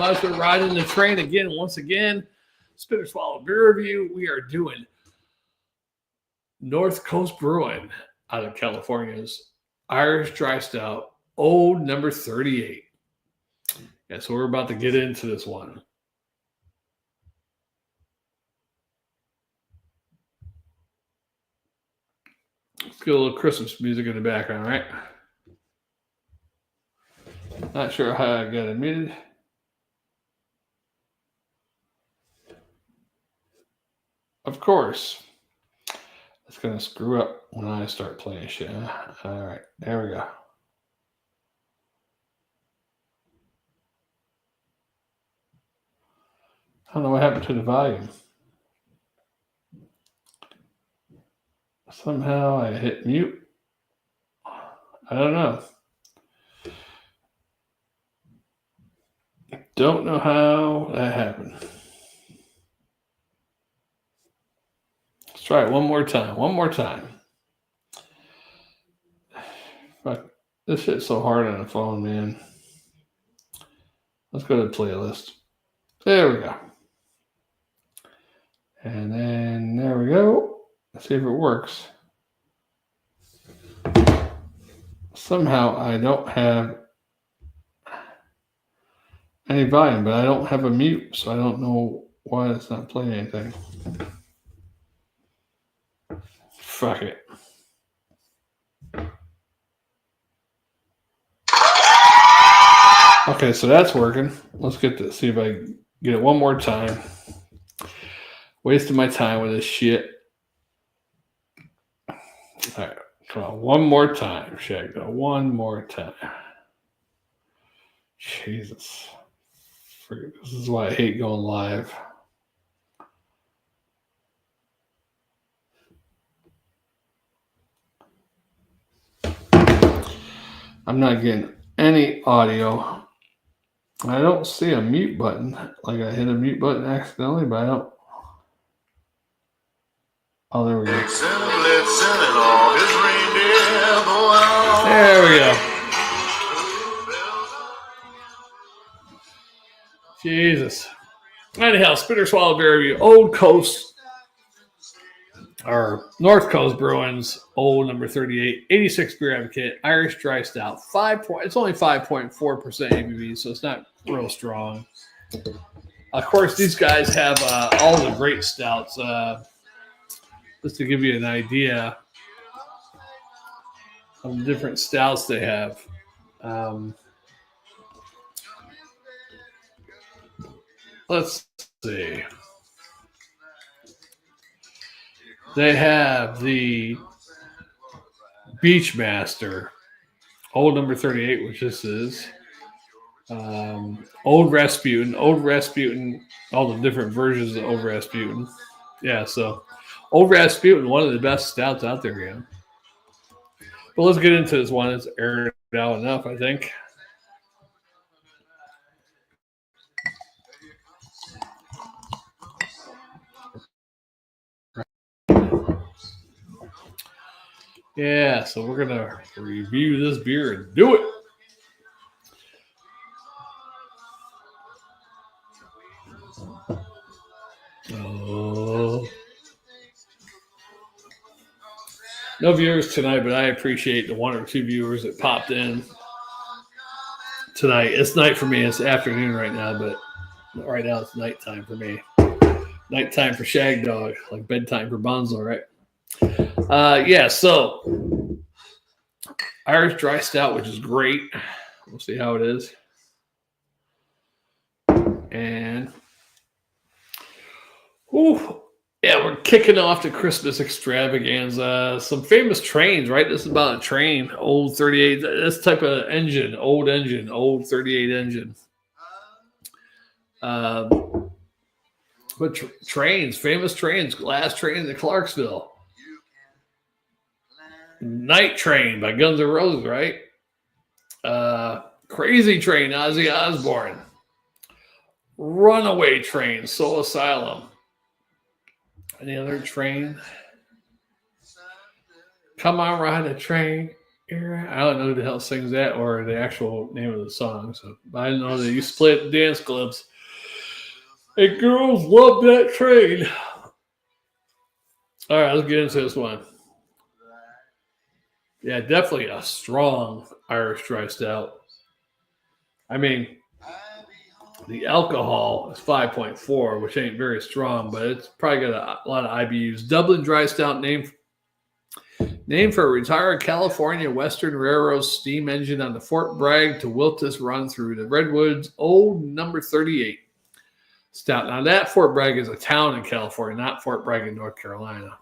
as we're riding the train again, once again, Spit or Swallow Beer Review. We are doing North Coast Brewing out of California's Irish Dry Stout, Old No. 38. Yeah, so we're about to get into this one. Let's get a little Christmas music in the background, right? Not sure how I got it muted. Of course. It's going to screw up when I start playing shit. All right, there we go. I don't know what happened to the volume. Somehow I hit mute. I don't know. Don't know how that happened. Let's try it one more time. One more time. Fuck. This shit's so hard on the phone, man. Let's go to the playlist. There we go. And then there we go. Let's see if it works. Somehow I don't have any volume, but I don't have a mute, so I don't know why it's not playing anything. Fuck it. Okay, so that's working. Let's get this. See if I get it one more time. Wasting my time with this shit. All right, come on, one more time, Shagdo. One more time. Jesus. This is why I hate going live. I'm not getting any audio. I don't see a mute button. Like I hit a mute button accidentally, but I don't. Oh, there we go. There we go. Jesus. Anyhow, Spit or Swallow Beer Review, Old Coast, or North Coast Brewing's Old No. 38, 86 Beer Advocate, Irish Dry Stout. It's only 5.4% ABV, so it's not real strong. Of course, these guys have all the great stouts. Just to give you an idea of the different stouts they have. Let's see. They have the Beachmaster, Old No. 38, which this is. Old Rasputin, all the different versions of Old Rasputin. Yeah, so Old Rasputin, one of the best stouts out there, again. But let's get into this one. It's aired out enough, I think. Yeah, so we're going to review this beer and do it. Oh. No viewers tonight, but I appreciate the one or two viewers that popped in tonight. It's night for me. It's afternoon right now, but right now it's nighttime for me. Nighttime for Shag Dog, like bedtime for Bonzo, right? Yeah, so Irish Dry Stout, which is great. We'll see how it is. And yeah, we're kicking off the Christmas extravaganza. Some famous trains, right? This is about a train, old 38. This type of engine, old 38 engine. But trains, famous trains. Last train to Clarksville. Night Train by Guns N' Roses, right? Crazy Train, Ozzy Osbourne. Runaway Train, Soul Asylum. Any other train? Come on, ride a train. I don't know who the hell sings that or the actual name of the song. So I know they used to play it in dance clubs. And girls love that train. All right, let's get into this one. Yeah, definitely a strong Irish dry stout. I mean, the alcohol is 5.4, which ain't very strong, but it's probably got a lot of IBUs. Dublin dry stout named for a retired California Western Railroad steam engine on the Fort Bragg to Wiltus run through the Redwoods Old No. 38 stout. Now that Fort Bragg is a town in California, not Fort Bragg in North Carolina,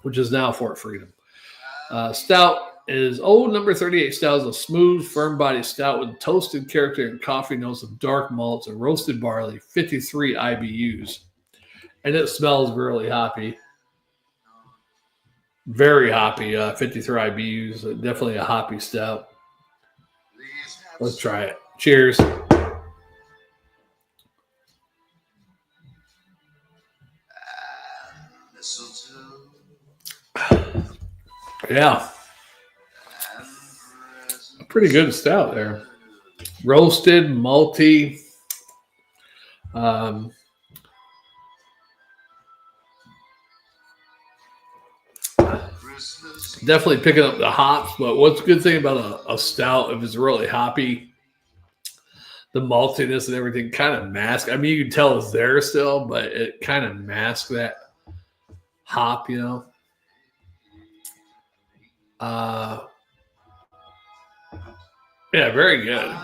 which is now Fort Freedom. Stout is Old No. 38 stout is a smooth, firm-bodied stout with toasted character and coffee notes of dark malts and roasted barley, 53 IBUs. And it smells really hoppy. Very hoppy, 53 IBUs. Definitely a hoppy stout. Let's try it. Cheers. Yeah. Pretty good stout there. Roasted, malty. Definitely picking up the hops, but what's a good thing about a stout, if it's really hoppy, the maltiness and everything kind of masks. I mean, you can tell it's there still, but it kind of masks that hop, you know. Yeah, very good.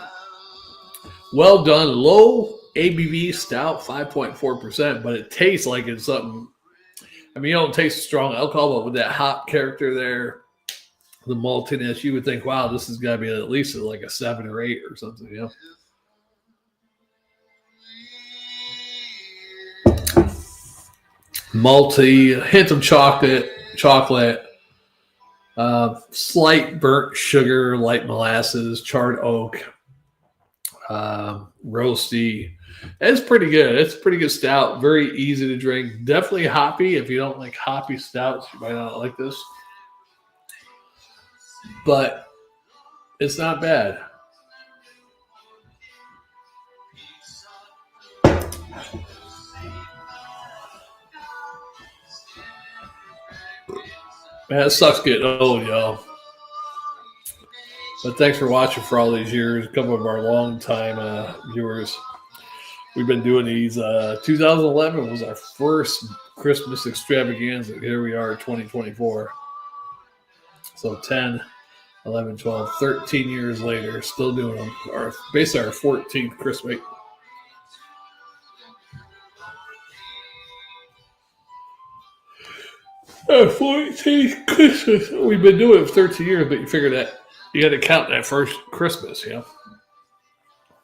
Well done. Low ABV stout, 5.4%, but it tastes like it's something. I mean, you don't taste strong alcohol, but with that hop character there, the maltiness, you would think, wow, this has got to be at least like a 7 or 8 or something, you know. Malty, hint of chocolate, slight burnt sugar, light molasses, charred oak, roasty. It's pretty good. It's a pretty good stout. Very easy to drink. Definitely hoppy. If you don't like hoppy stouts, you might not like this. But it's not bad. Man, it sucks getting old, y'all. But thanks for watching for all these years. A couple of our long-time viewers. We've been doing these. 2011 was our first Christmas extravaganza. Here we are, 2024. So 10, 11, 12, 13 years later, still doing them. Basically our 14th Christmas. Our 14th Christmas. We've been doing it for 13 years, but you figure that you got to count that first Christmas, you know?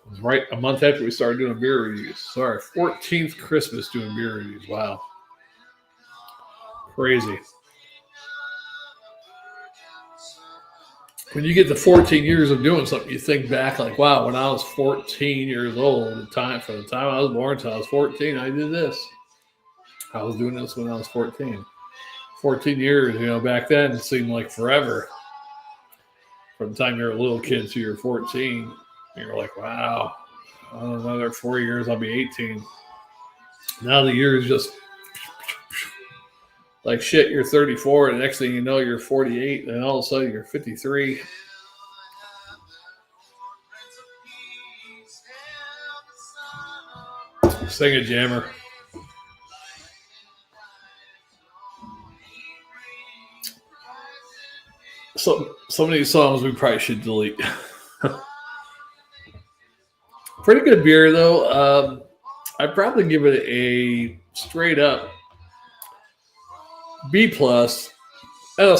It was right a month after we started doing beer reviews. So our 14th Christmas doing beer reviews. Wow. Crazy. When you get the 14 years of doing something, you think back like, wow, when I was 14 years old, from the time I was born until I was 14, I did this. I was doing this when I was 14. 14 years, you know, back then it seemed like forever. From the time you're a little kid to you're 14, you're like, wow, another 4 years, I'll be 18. Now the years just like shit, you're 34, and the next thing you know, you're 48, and all of a sudden you're 53. Sing a jammer. So some of these songs we probably should delete. Pretty good beer though. I'd probably give it a straight up B plus and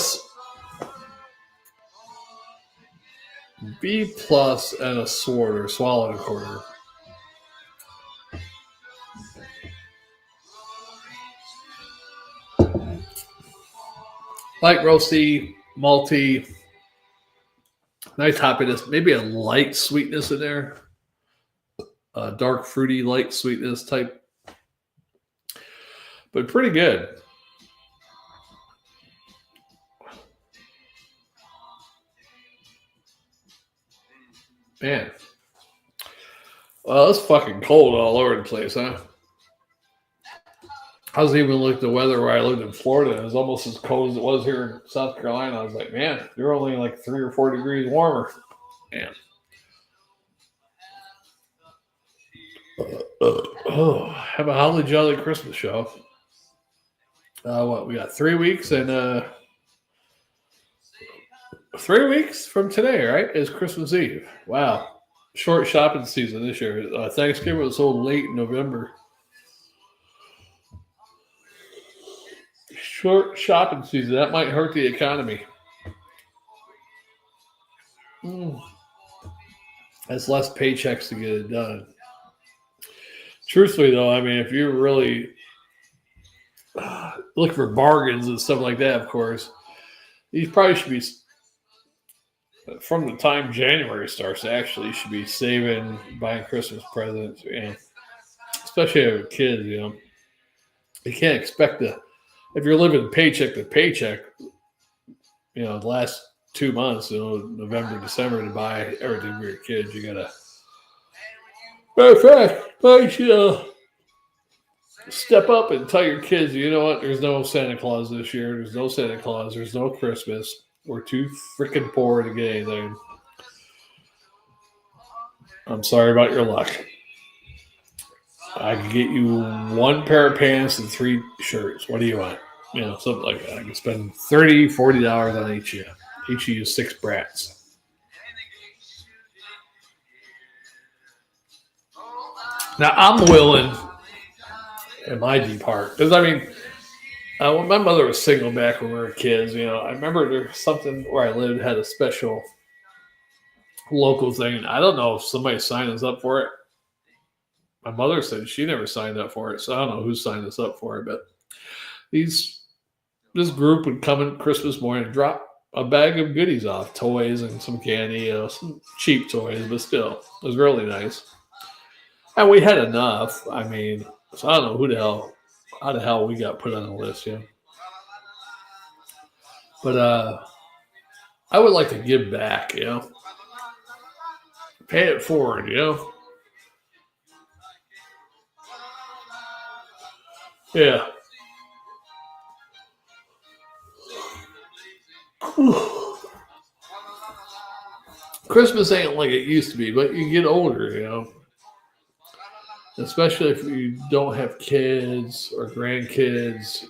B plus and a swallow and a quarter. Light roasty, malty, nice hoppiness, maybe a light sweetness in there. Dark fruity, light sweetness type. But pretty good. Man. Well, it's fucking cold all over the place, huh? I was even looking at the weather where I lived in Florida. It was almost as cold as it was here in South Carolina. I was like, man, you're only like 3 or 4 degrees warmer. Man. Have a holly jolly Christmas show. What, we got 3 weeks and 3 weeks from today, right? Is Christmas Eve. Wow. Short shopping season this year. Thanksgiving was so late in November. Short shopping season. That might hurt the economy. That's less paychecks to get it done. Truthfully, though, I mean, if you're really looking for bargains and stuff like that, of course, you probably should be, from the time January starts, actually, you should be saving, buying Christmas presents, especially if you have kids, You can't expect if you're living paycheck to paycheck, the last 2 months, November, December, to buy everything for your kids. You gotta. Matter of fact, I should step up and tell your kids, you know what? There's no Santa Claus this year. There's no Santa Claus. There's no Christmas. We're too freaking poor to get anything. I'm sorry about your luck. I can get you 1 pair of pants and 3 shirts. What do you want? Something like that. I can spend $30, $40 on each of you. Each of you 6 brats. Now, I'm willing in my deep heart. Because, when my mother was single back when we were kids, I remember there was something where I lived had a special local thing. And I don't know if somebody signed us up for it. My mother said she never signed up for it. So I don't know who signed us up for it. But this group would come in Christmas morning and drop a bag of goodies off, toys and some candy, some cheap toys, but still, it was really nice. And we had enough. So I don't know how the hell we got put on the list, But I would like to give back, Pay it forward, Yeah. Christmas ain't like it used to be, but you get older, Especially if you don't have kids or grandkids.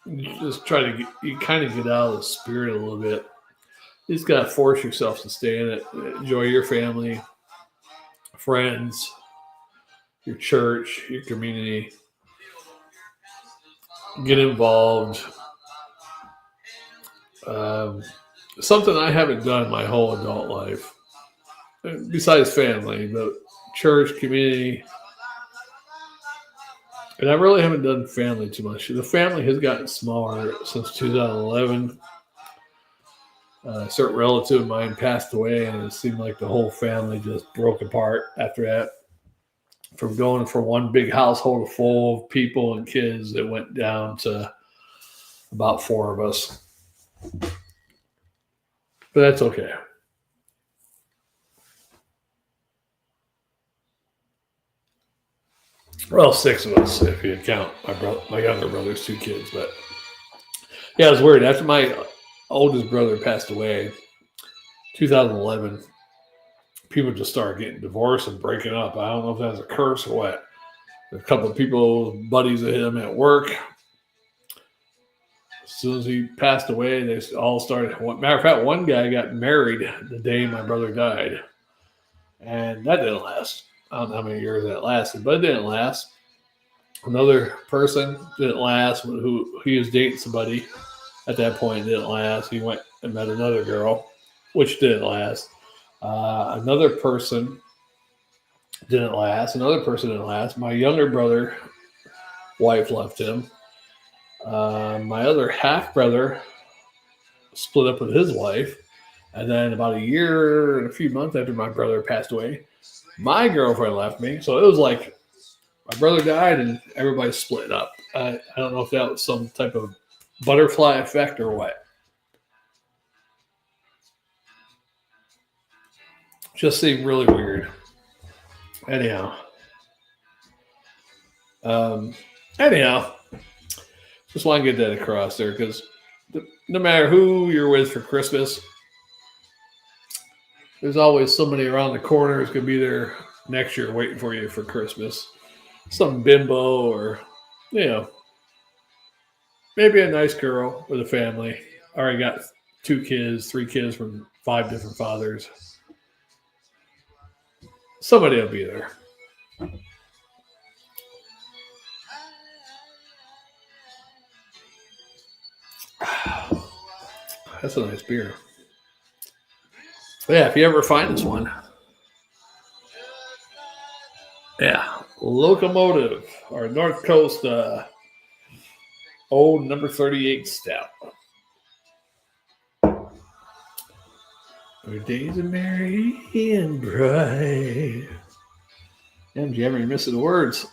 You just you kind of get out of the spirit a little bit. You just got to force yourself to stay in it. Enjoy your family, friends, your church, your community. Get involved. Something I haven't done my whole adult life, besides family, but church, community. And I really haven't done family too much. The family has gotten smaller since 2011. A certain relative of mine passed away, and it seemed like the whole family just broke apart after that. From going from one big household full of people and kids, it went down to about 4 of us. But that's okay. Well, 6 of us, if you count my younger brother's 2 kids. But yeah, it was weird. After my oldest brother passed away, 2011, people just started getting divorced and breaking up. I don't know if that was a curse or what. A couple of people, buddies of him at work, as soon as he passed away, they all started. Matter of fact, one guy got married the day my brother died. And that didn't last. I don't know how many years that lasted, but it didn't last. Another person didn't last. Who he was dating somebody at that point, didn't last. He went and met another girl, which didn't last. Another person didn't last. Another person didn't last. My younger brother, wife left him. My other half brother split up with his wife. And then about a year and a few months after my brother passed away, my girlfriend left me. So it was like my brother died and everybody split up. I don't know if that was some type of butterfly effect or what. Just seemed really weird. Anyhow, um, anyhow, just want to get that across there because no matter who you're with for Christmas, there's always somebody around the corner who's going to be there next year waiting for you for Christmas. Some bimbo or, you know, maybe a nice girl with a family. Already got 2 kids, 3 kids from 5 different fathers. Somebody will be there. That's a nice beer. But yeah, if you ever find this one, yeah, Locomotive or North Coast Old number 38 Stout. Our days are merry and bright. Damn, Jammer, you're missing the words.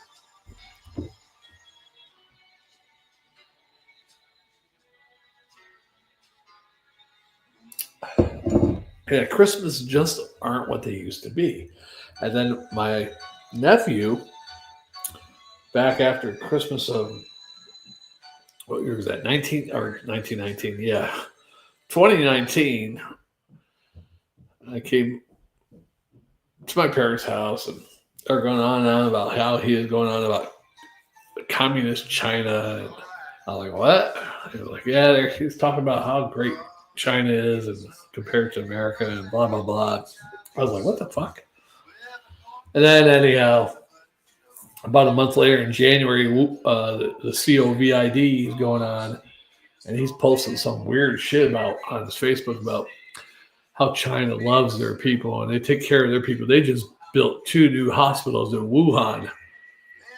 Yeah, Christmas just aren't what they used to be. And then my nephew, back after Christmas of what year was that? 1919? Yeah, 2019. I came to my parents' house and they're going on and on about how he is going on about communist China. And I was like, what? He was like, yeah, he's talking about how great China is and compared to America and blah, blah, blah. I was like, what the fuck? And then anyhow, about a month later in January, the COVID is going on, and he's posting some weird shit about on his Facebook about how China loves their people and they take care of their people. They just built 2 new hospitals in Wuhan.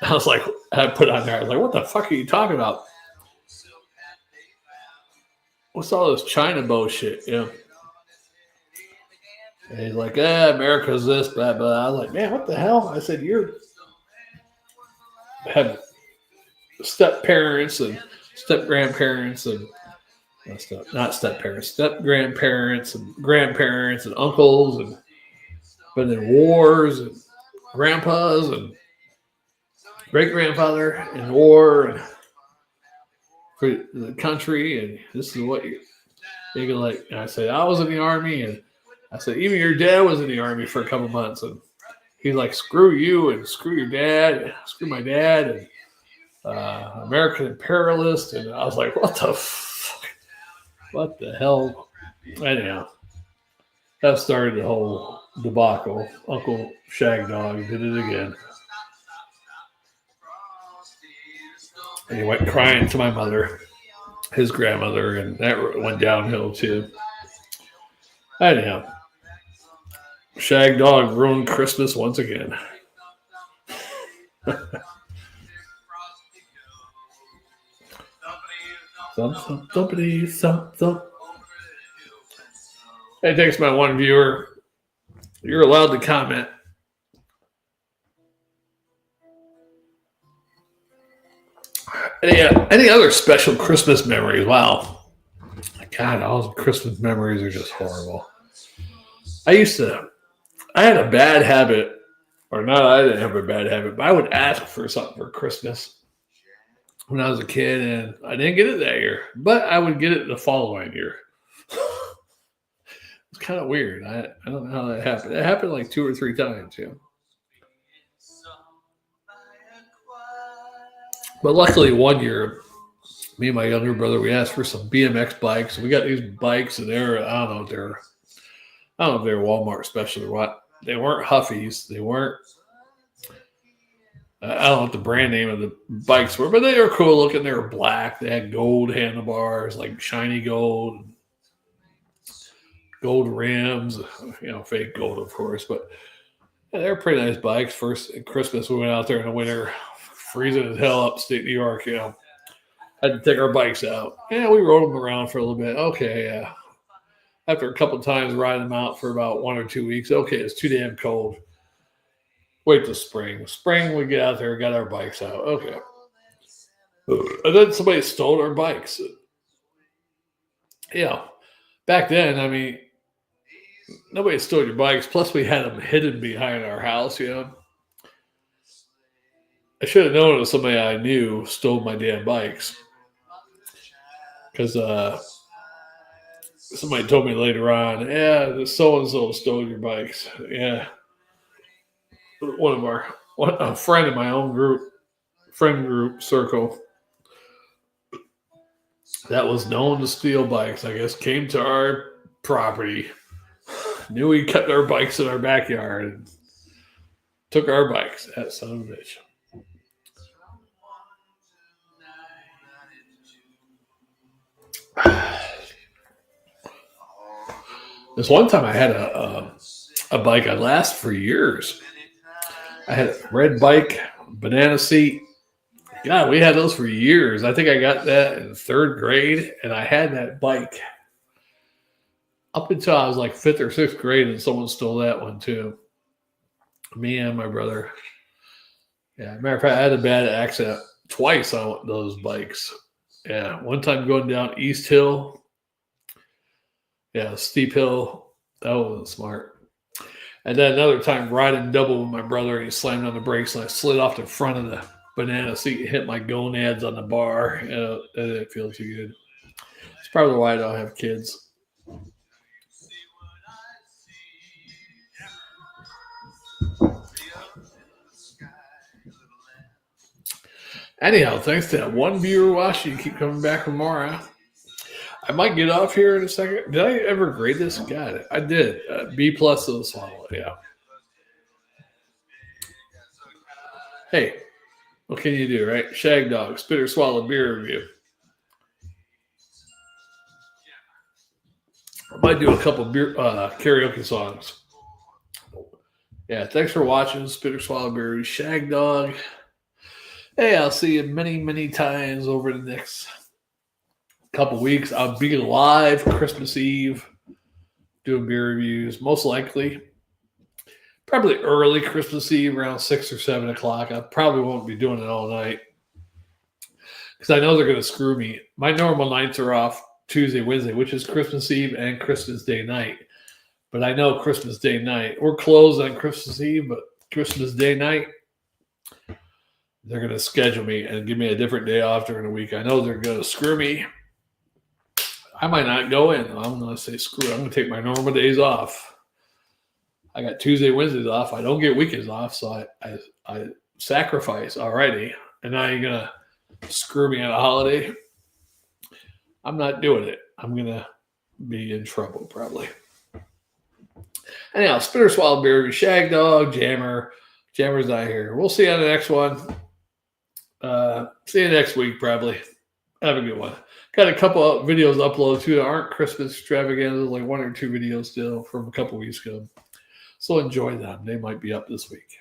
I was like, I put on there, I was like, what the fuck are you talking about? What's all this China bullshit? You know? And he's like, America's this, blah, blah. I was like, man, what the hell? I said, you have step parents and step grandparents and not step parents, step grandparents and grandparents and uncles and been in wars and grandpas and great grandfather in war and for the country, and this is what you're like. And I said, I was in the army, and I said, even your dad was in the army for a couple months, and he's like, screw you and screw your dad, and screw my dad, and American imperialist. And I was like, what the fuck? What the hell? Anyhow, that started the whole debacle. Uncle Shagdog did it again. And he went crying to my mother, his grandmother, and that went downhill too. Anyhow, Shagdog ruined Christmas once again. Thump. Hey, thanks, my one viewer. You're allowed to comment. Any other special Christmas memories? Wow. God, all the Christmas memories are just horrible. I had a bad habit, or not, I didn't have a bad habit, but I would ask for something for Christmas when I was a kid, and I didn't get it that year, but I would get it the following year. It's kind of weird. I don't know how that happened. It happened like 2 or 3 times, yeah. But luckily, one year, me and my younger brother, we asked for some BMX bikes. We got these bikes, and I don't know if they're Walmart special or what. They weren't Huffies. They weren't. I don't know what the brand name of the bikes were, but they were cool looking. They were black. They had gold handlebars, like shiny gold, gold rims. Fake gold, of course, but yeah, they were pretty nice bikes. First at Christmas, we went out there in the winter, freezing as hell upstate New York. Had to take our bikes out. Yeah, we rode them around for a little bit. Okay, yeah. After a couple of times riding them out for about 1 or 2 weeks, okay, it's too damn cold. Wait till spring. Spring, we get out there, got our bikes out. Okay. And then somebody stole our bikes. Back then, I mean, nobody stole your bikes. Plus, we had them hidden behind our house, you know. I should have known if somebody I knew stole my damn bikes. Because somebody told me later on, yeah, so-and-so stole your bikes. Yeah. A friend in my own friend group circle that was known to steal bikes, I guess, came to our property, knew we kept our bikes in our backyard, and took our bikes. That son of a bitch. This one time I had a bike I'd last for years. I had a red bike, banana seat. God, we had those for years. I think I got that in third grade, and I had that bike up until I was like fifth or sixth grade, and someone stole that one too. Me and my brother. Yeah, matter of fact, I had a bad accident twice on those bikes. Yeah, one time going down East Hill. Yeah, steep hill. That wasn't smart. And then another time riding double with my brother, and he slammed on the brakes, and I slid off the front of the banana seat and hit my gonads on the bar. That didn't feel too good. It's probably why I don't have kids. Anyhow, thanks to that one viewer watching, you keep coming back for more. Huh? I might get off here in a second. Did I ever grade this? God, I did. B plus of the swallow. Yeah. Hey, what can you do, right? Shag Dog, Spit or Swallow beer review. I might do a couple beer karaoke songs. Yeah, thanks for watching Spit or Swallow beer review. Shag Dog. Hey, I'll see you many, many times over the next couple weeks. I'll be live Christmas Eve doing beer reviews, most likely. Probably early Christmas Eve around 6 or 7 o'clock. I probably won't be doing it all night because I know they're going to screw me. My normal nights are off Tuesday, Wednesday, which is Christmas Eve and Christmas Day night. But I know Christmas Day night, we're closed on Christmas Eve, but Christmas Day night, they're going to schedule me and give me a different day off during the week. I know they're going to screw me. I might not go in. I'm going to say screw it. I'm going to take my normal days off. I got Tuesday, Wednesdays off. I don't get weekends off, so I sacrifice already. And now you're going to screw me on a holiday. I'm not doing it. I'm going to be in trouble probably. Anyhow, Spit or Swallow beer, Shag Dog, Jammer. Jammer's not here. We'll see you on the next one. See you next week, probably. Have a good one. Got a couple of videos uploaded too that aren't Christmas extravaganzas, like 1 or 2 videos still from a couple weeks ago. So enjoy them. They might be up this week.